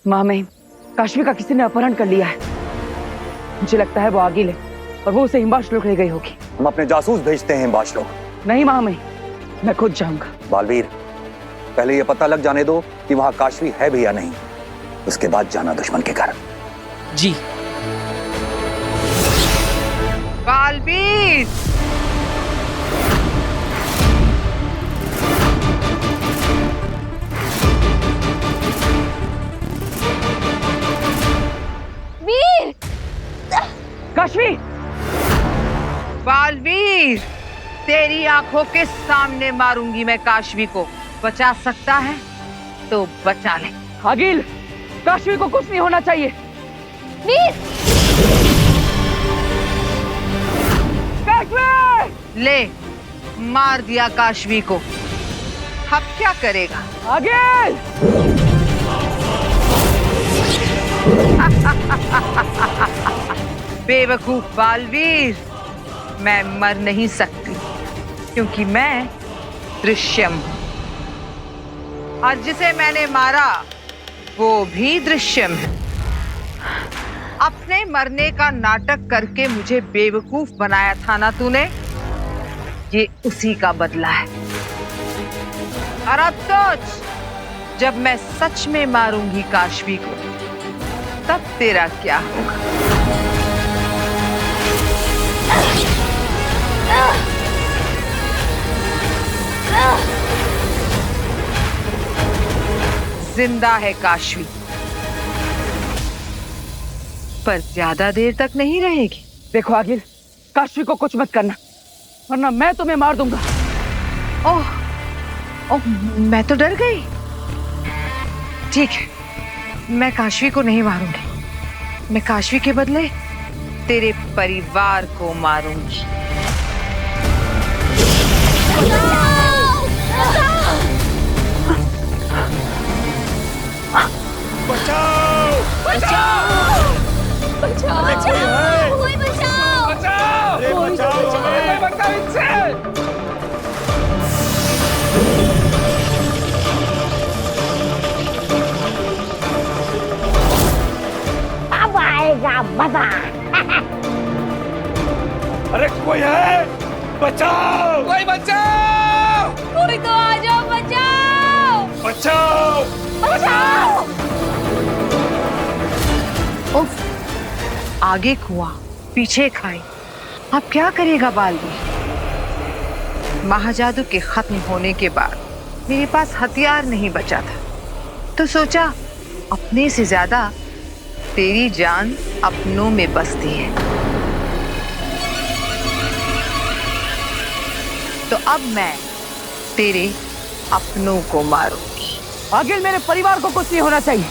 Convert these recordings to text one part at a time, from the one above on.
माँ मैं काश्मी का किसी ने अपहरण कर लिया है। मुझे लगता है वो आगिल है और वो उसे हिमांशु ले गई होगी। हम अपने जासूस भेजते हैं हिमांशु। नहीं माँ मैं खुद जाऊंगा। बालवीर, पहले ये पता लग जाने दो कि वहां काशवी है भी या नहीं, उसके बाद जाना दुश्मन के घर। जी। बालवीर, वीर! काशवी! बालवीर, तेरी आंखों के सामने मारूंगी मैं काशवी को। बचा सकता है तो बचा ले। आगिल, काशवी को कुछ नहीं होना चाहिए। वीर! काशवी! ले, मार दिया काशवी को। अब क्या करेगा? आगिल! बेवकूफ बालवीर, मैं मर नहीं सकती क्योंकि मैं दृश्यम हूं, और जिसे मैंने मारा वो भी दृश्यम है। अपने मरने का नाटक करके मुझे बेवकूफ बनाया था ना तूने, ये उसी का बदला है। और अब सोच, जब मैं सच में मारूंगी काशवी को, तब तेरा क्या होगा? जिंदा है काशवी, पर ज्यादा देर तक नहीं रहेगी। देखो आगिल, काशवी को कुछ मत करना वरना मैं तुम्हें मार दूंगा। ओह, ओह, मैं तो डर गई। ठीक है, मैं काशवी को नहीं मारूंगी। मैं काशवी के बदले तेरे परिवार को मारूंगी। बचाओ! बचाओ! बचाओ! बचाओ! कोई बचाओ! बचाओ! अरे बचाओ! कोई बचाओ इनसे! अब आएगा मजा। अरे कोई है? बचाओ! कोई बचाओ! कोई तो आ जाओ, बचाओ! बचाओ! बचाओ! उफ, आगे कुआं पीछे खाई। अब क्या करेगा बालवीर? महाजादू के खत्म होने के बाद मेरे पास हथियार नहीं बचा था, तो सोचा अपने से ज्यादा तेरी जान अपनों में बसती है। तो अब मैं तेरे अपनों को मारूंगी। आगिल, मेरे परिवार को कुछ नहीं होना चाहिए।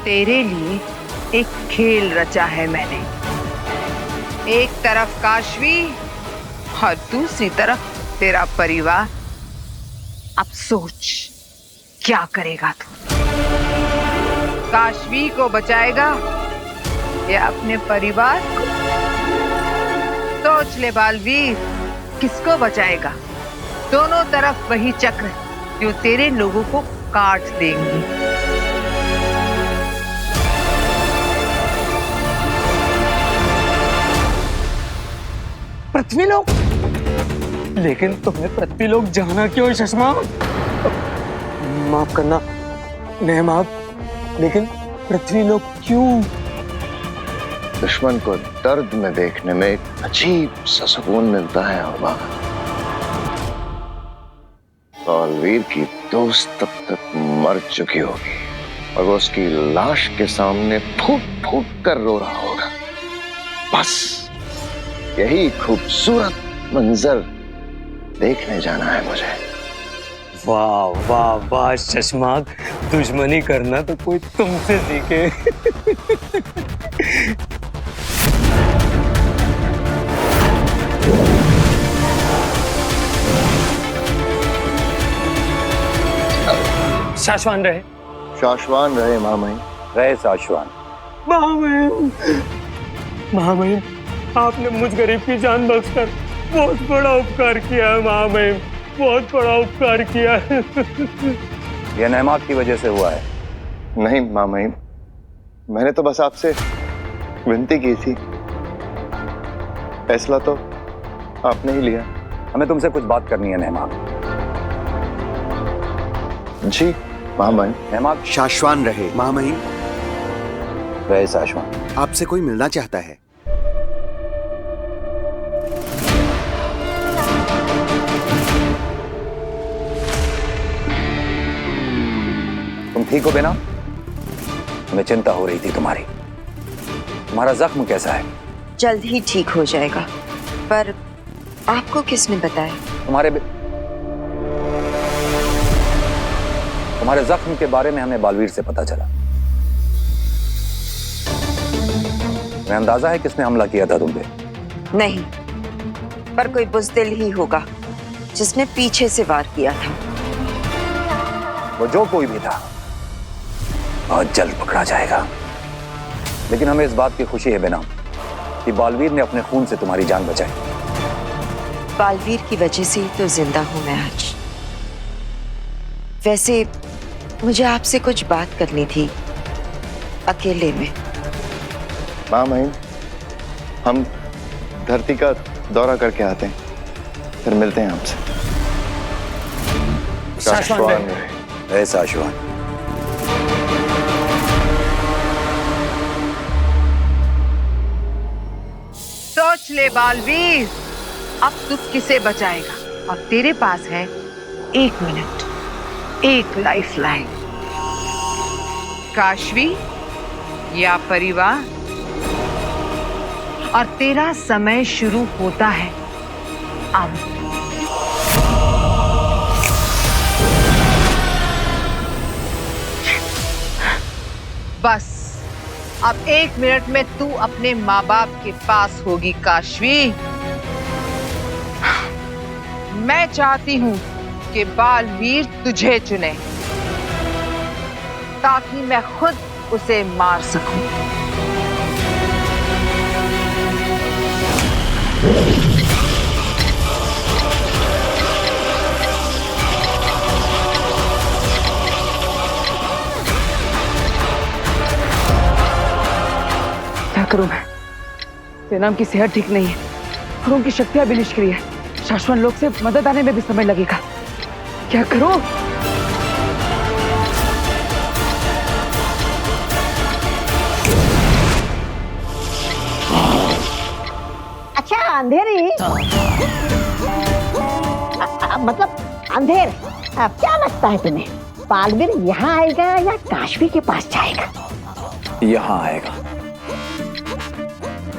तेरे लिए एक खेल रचा है मैंने। एक तरफ काशवी और दूसरी तरफ तेरा परिवार। अब सोच, क्या करेगा तू? काशवी को बचाएगा या अपने परिवार को? सोच ले बालवीर, किसको बचाएगा? दोनों तरफ वही चक्र जो तेरे लोगों को काट देंगी। पृथ्वीलोक? लेकिन तुम्हें पृथ्वीलोक जाना क्यों है चश्मा? माफ करना, नहीं माफ, लेकिन पृथ्वीलोक क्यों? दुश्मन को दर्द में देखने में एक अजीब सा सुकून मिलता है अम्मा। बालवीर की दोस्त तब तक मर चुकी होगी और वो उसकी लाश के सामने फूट फूट कर रो रहा होगा। बस यही खूबसूरत मंजर देखने जाना है मुझे। वाह वाह वाह चश्मा, दुश्मनी करना तो कोई तुमसे सीखे। शाश्वान रहे। शाश्वान रहे महामहिम। रहे शाश्वान। महामहिम, महामहिम, आपने मुझ गरीब की जान बख्शकर बहुत बड़ा उपकार किया है महामहिम, बहुत बड़ा उपकार किया है। यह नेमाक की वजह से हुआ है। नहीं मामा ही, मैंने तो बस आपसे विनती की थी, फैसला तो आपने ही लिया। हमें तुमसे कुछ बात करनी है नेमाक। जी मामा। नेमाक। शाश्वान रहे महामहिम। रहे शाश्वान। आपसे कोई मिलना चाहता है। तुम ठीक हो बेना? हमें चिंता हो रही थी तुम्हारी। तुम्हारा जख्म कैसा है? जल्द ही ठीक हो जाएगा। पर आपको किसने बताया? तुम्हारे जख्म के बारे में हमें बालवीर से पता चला। तुम्हें अंदाजा है किसने हमला किया था तुम पे? नहीं, पर कोई बुज़दिल ही होगा जिसने पीछे से वार किया था। वो जो कोई भी था बहुत जल्द पकड़ा जाएगा। लेकिन हमें इस बात की खुशी है बेना कि बालवीर ने अपने खून से तुम्हारी जान बचाई। बालवीर की वजह से ही तो जिंदा हूं मैं आज। वैसे मुझे आपसे कुछ बात करनी थी, अकेले में। मामा ही, हम धरती का दौरा करके आते हैं, फिर मिलते हैं आपसे। शाश्वान रहे। ऐसा शाश्वान। सोच ले बालवीर, अब तू किसे बचाएगा? और तेरे पास है 1 मिनट, 1 लाइफलाइन। काशवी या परिवार, और तेरा समय शुरू होता है अब। बस अब 1 मिनट में तू अपने माँ बाप के पास होगी काशवी। मैं चाहती हूं कि बालवीर तुझे चुने ताकि मैं खुद उसे मार सकूं। क्या करूं मैं? सेनाम की सेहत ठीक नहीं है और उनकी शक्तियां भी निष्क्रिय है। शाश्वत लोग से मदद आने में भी समय लगेगा। क्या करूं? अच्छा अंधेरी, मतलब अंधेर, क्या लगता है तुम्हें बालवीर यहाँ आएगा या काशवी के पास जाएगा? यहाँ आएगा।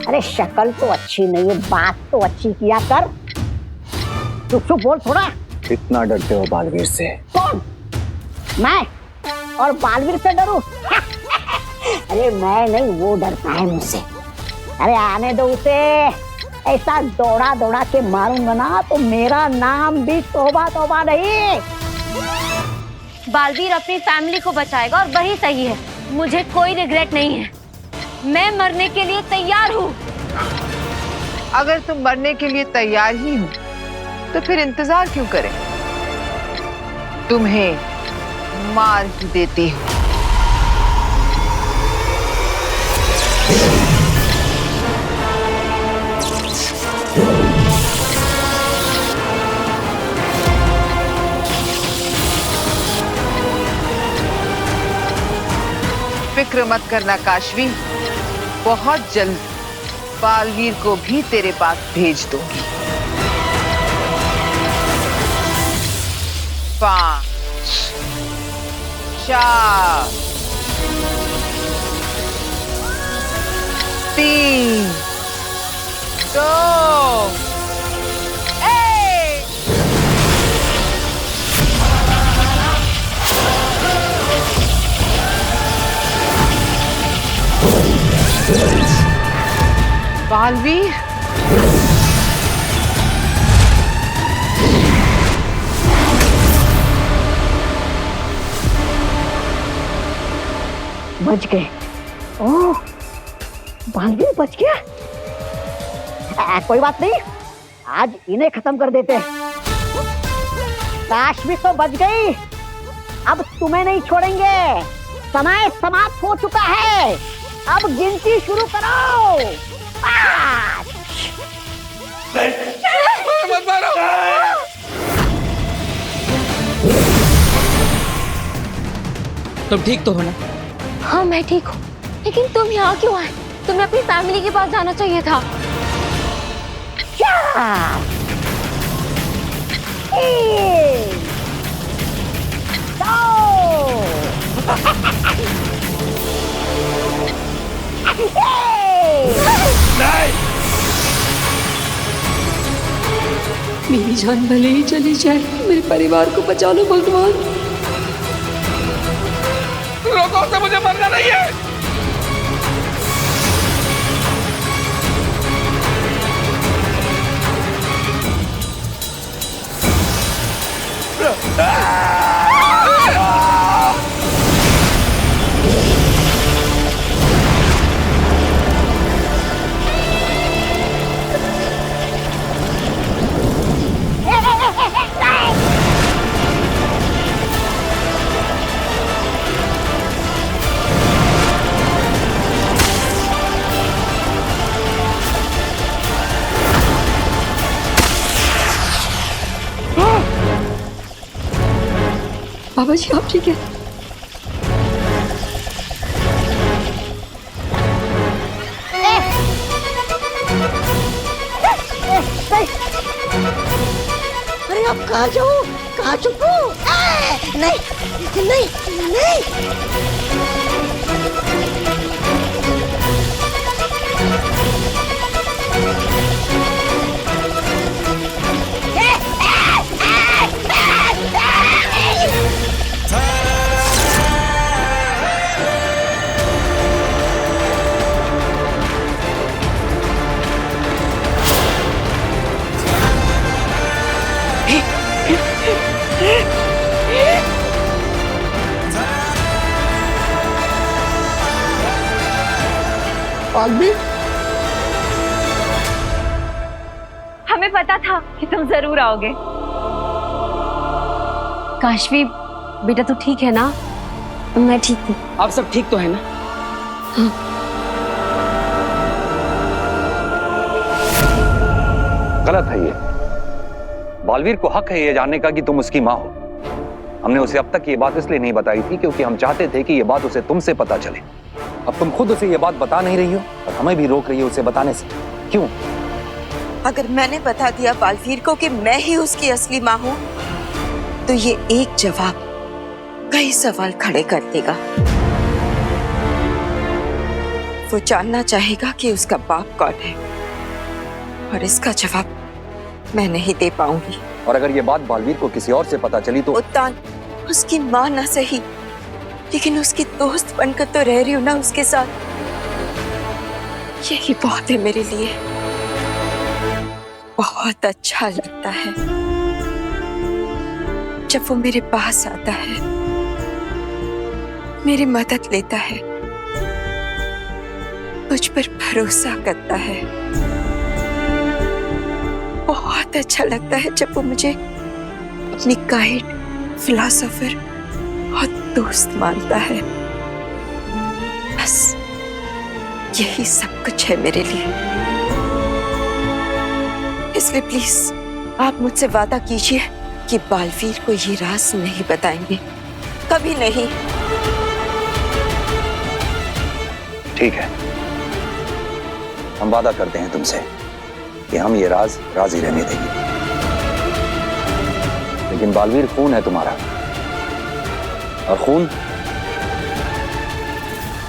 अरे शक्ल तो अच्छी नहीं है, बात तो अच्छी किया कर। चुप चुप बोल थोड़ा। कितना डरते हो बालवीर से? कौन? मैं? और बालवीर से डरूं? अरे मैं नहीं, वो डरता है मुझसे। अरे आने दो उसे, ऐसा दौड़ा दौड़ा के मारूंगा ना तो मेरा नाम भी तौबा तौबा नहीं। बालवीर अपनी फैमिली को बचाएगा और वही सही है। मुझे कोई रिग्रेट नहीं है, मैं मरने के लिए तैयार हूँ। अगर तुम मरने के लिए तैयार ही हो तो फिर इंतजार क्यों करें? तुम्हें मार ही देती हूँ। फिक्र मत करना काशवी, बहुत जल्द बालवीर को भी तेरे पास भेज दूंगी। 5 4 3 2 1। बालवीर, बच गए। ओह, बालवीर बच गया। कोई बात नहीं, आज इन्हें खत्म कर देते हैं। काशवी तो बच गई, अब तुम्हें नहीं छोड़ेंगे। समय समाप्त हो चुका है, अब गिनती शुरू करो। 5। मत मारो। तुम ठीक तो हो ना? हाँ मैं ठीक हूँ, लेकिन तुम यहाँ क्यों आए? तुम्हें अपनी फैमिली के पास जाना चाहिए था। 4 3 मेरी जान भले ही चली जाए, मेरे परिवार को बचा लो भगवान। रोको से, मुझे मरना नहीं है। बाबा जी आप ठीक है? अरे अब कहाँ जाऊँ, कहाँ छुपूं? नहीं नहीं नहीं। हमें पता था कि तुम जरूर आओगे। काशवी बेटा तू ठीक है ना? मैं ठीक हूँ। आप सब ठीक तो है ना? गलत है ये। बालवीर को हक है ये जानने का कि तुम उसकी माँ हो। हमने उसे अब तक ये बात इसलिए नहीं बताई थी क्योंकि हम चाहते थे कि ये बात उसे तुमसे पता चले। अब तुम खुद उसे ये बात बता नहीं रही हो और हमें भी रोक रही हो उसे बताने से। क्यों? अगर मैंने बता दिया बालवीर को कि मैं ही उसकी असली माँ हूँ, तो ये एक जवाब कई सवाल खड़े कर देगा। वो जानना चाहेगा कि उसका बाप कौन है, और इसका जवाब मैं नहीं दे पाऊंगी। और अगर ये बात बालवीर को किसी और से पता चली तो? उत्तान उसकी माँ ना सही, लेकिन उसकी दोस्त बनकर तो रह रही हूँ ना उसके साथ। यही बहुत है मेरे लिए। बहुत अच्छा लगता है जब वो मेरे पास आता है, मेरी मदद लेता है, मुझ पर भरोसा करता है। बहुत अच्छा लगता है जब वो मुझे अपनी गाइड, फिलॉसफर और दोस्त मानता है। बस यही सब कुछ है मेरे लिए। इसलिए प्लीज आप मुझसे वादा कीजिए कि बालवीर को ये राज नहीं बताएंगे, कभी नहीं। ठीक है, हम वादा करते हैं तुमसे कि हम ये राज ही रहने देंगे। लेकिन बालवीर खून है तुम्हारा, और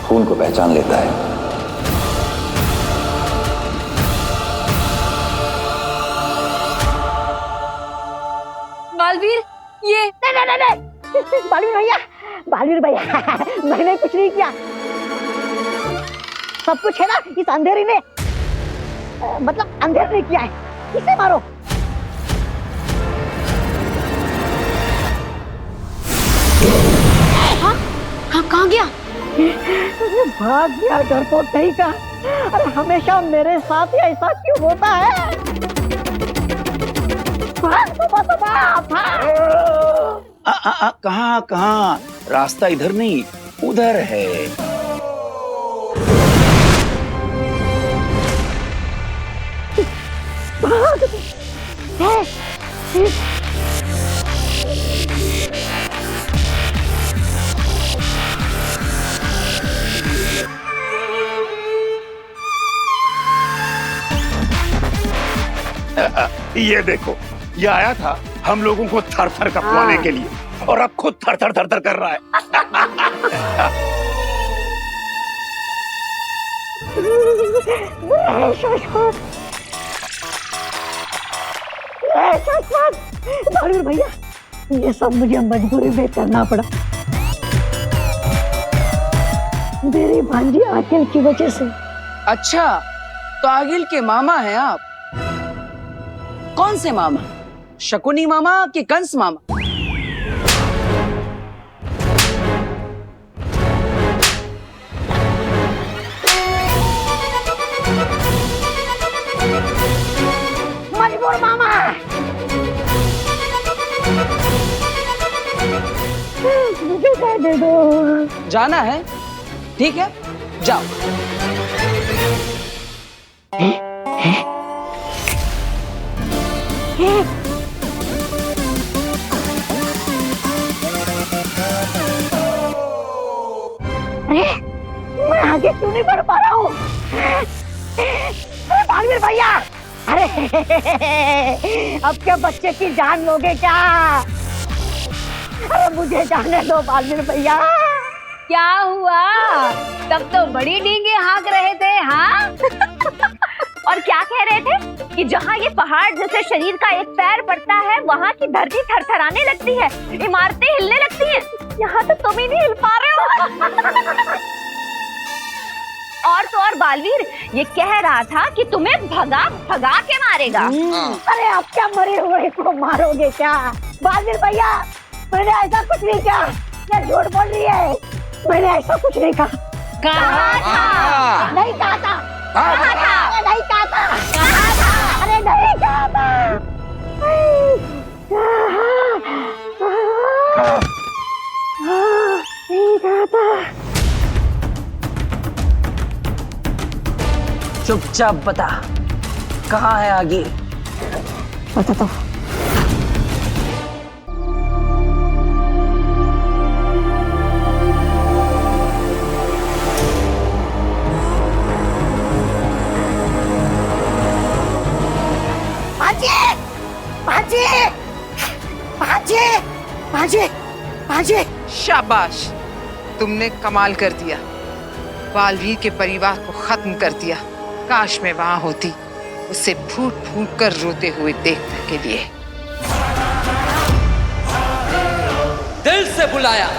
खून को पहचान लेता है। बालवीर ये नहीं बालवीर भैया मैंने कुछ नहीं किया। सब कुछ है ना इस अंधेरी ने, मतलब अंधेर ने किया है। इसे मारो। हाँ कहाँ गया? भाग गया, डरपोक नहीं का। अरे हमेशा मेरे साथ ही ऐसा क्यों होता है? भाग। कहाँ कहाँ, रास्ता इधर नहीं उधर है। ये देखो, ये आया था हम लोगों को थर थर कपवाने के लिए और अब खुद थर थर थर थर कर रहा है। भैया, ये सब मुझे मजबूरी में करना पड़ा, मेरी भांजी आकिल की वजह से। अच्छा, तो आगिल के मामा हैं आप? कौन से मामा? शकुनी मामा कि कंस मामा? मजबूर मामा। मुझे दे दो। जाना है? ठीक है, जाओ। मैं आगे क्यों नहीं बढ़ पा रहा हूँ? बालवीर भैया, अरे अब क्या बच्चे की जान लोगे क्या? अरे मुझे जाने दो बालवीर भैया। क्या हुआ? तब तो बड़ी डींगे हाँक रहे थे, हाँ? और क्या कह रहे थे कि जहाँ ये पहाड़ जैसे शरीर का एक पैर पड़ता है, वहाँ की धरती थरथराने लगती है, इमारतें हिलने लगती हैं। यहाँ तो तुम ही नहीं हिल पा रहे हो। और तो और बालवीर ये कह रहा था कि तुम्हें भगा भगा के मारेगा। अरे आप क्या मरे हुए को मारोगे क्या? बालवीर भैया, मैंने ऐसा कुछ नहीं किया, ये झूठ बोल रही है, मैंने ऐसा कुछ नहीं कहा। कहा था? नहीं कहा था। कहा था? नहीं कहा था। कहा था? अरे नहीं कहा था। नहीं कहा था। चुपचाप बता, कहाँ है आगे? बताता हूँ। भांजे। शाबाश, तुमने कमाल कर दिया, बालवीर के परिवार को खत्म कर दिया। काश मैं वहां होती, उसे फूट फूट कर रोते हुए देखने के लिए। दिल से बुलाया,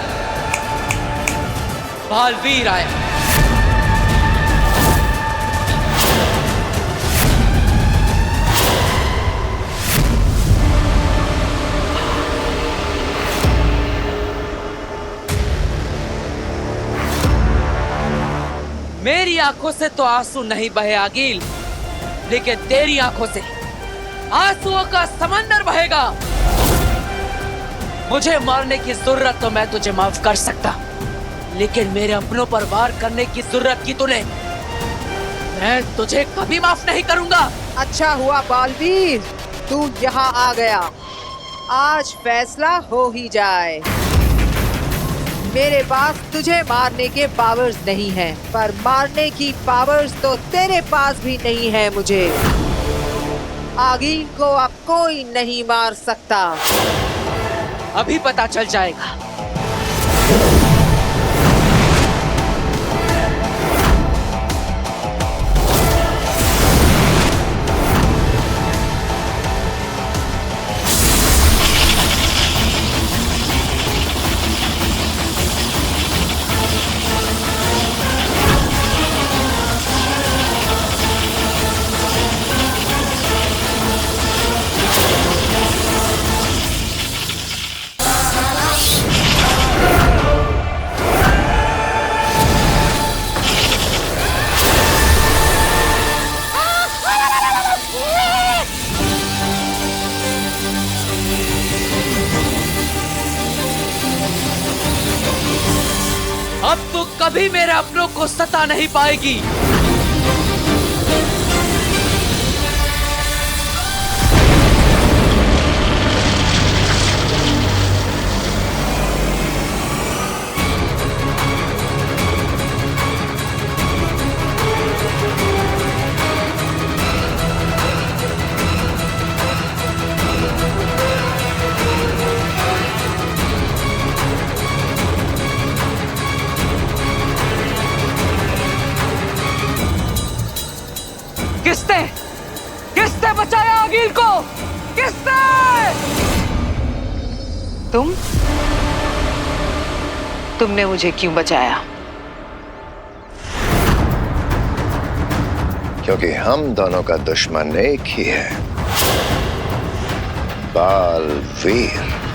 बालवीर आया। मेरी आंखों से तो आंसू नहीं बहे आगिल, लेकिन तेरी आंखों से आंसुओं का समंदर बहेगा। मुझे मारने की जरूरत तो मैं तुझे माफ कर सकता, लेकिन मेरे अपनों पर वार करने की जरूरत की तूने, मैं तुझे कभी माफ नहीं करूंगा। अच्छा हुआ बालवीर, तू यहाँ आ गया। आज फैसला हो ही जाए। मेरे पास तुझे मारने के पावर्स नहीं हैं, पर मारने की पावर्स तो तेरे पास भी नहीं है। मुझे आगिल को अब कोई नहीं मार सकता। अभी पता चल जाएगा। अब तू कभी मेरे अपनों को सता नहीं पाएगी। किसने बचाया अगिल को? किसने? तुमने मुझे क्यों बचाया? क्योंकि हम दोनों का दुश्मन एक ही है, बालवीर।